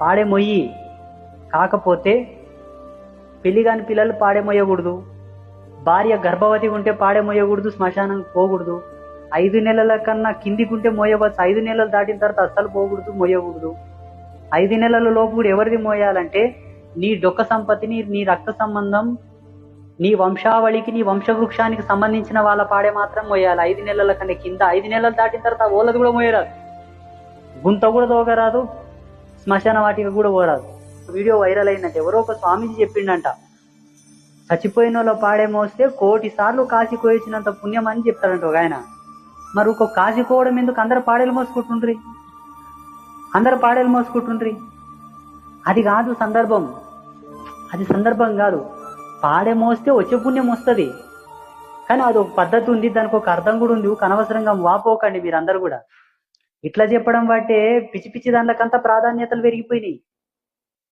పాడే మొయ్యి. కాకపోతే పెళ్లి కాని పిల్లలు పాడే మొయ్యకూడదు, భార్య గర్భవతి ఉంటే పాడే మొయ్యకూడదు, శ్మశానం పోకూడదు. 5 నెలల కన్నా కిందికి ఉంటే మోయవచ్చు, 5 నెలలు దాటిన తర్వాత అస్సలు పోకూడదు, మోయకూడదు. 5 నెలల లోపు కూడా ఎవరిది మోయాలంటే నీ డొక్క సంపత్తిని, నీ రక్త సంబంధం, నీ వంశావళికి, నీ వంశవృక్షానికి సంబంధించిన వాళ్ళ పాడే మాత్రం మోయాలి. 5 నెలల కన్నా కింద. 5 నెలలు దాటిన తర్వాత ఓళ్ళది కూడా మోయరాదు, గుంత కూడా దోగరాదు, శ్మశాన వాటికి కూడా పోరాదు. వీడియో వైరల్ అయిందంటే ఎవరో ఒక స్వామీజీ చెప్పిండంట, చచ్చిపోయిన వాళ్ళ పాడే మోస్తే 1,000,000 సార్లు కాశీ కోయించినంత పుణ్యం అని చెప్తాడంట ఒక ఆయన. మరి ఒక కాశీ కోవడం ఎందుకు? అందరు పాడేలు మోసుకుంటుండ్రి, అందరు పాడేలు మోసుకుంటుండ్రి. అది కాదు సందర్భం, అది సందర్భం కాదు. పాడే మోస్తే వచ్చే పుణ్యం వస్తుంది, కానీ అది ఒక పద్ధతి ఉంది, దానికి ఒక అర్థం కూడా ఉంది. అనవసరంగా వాపోకండి మీరందరూ కూడా. ఇట్లా చెప్పడం బట్టే పిచ్చి పిచ్చి దాంట్లకంతా ప్రాధాన్యతలు పెరిగిపోయినాయి.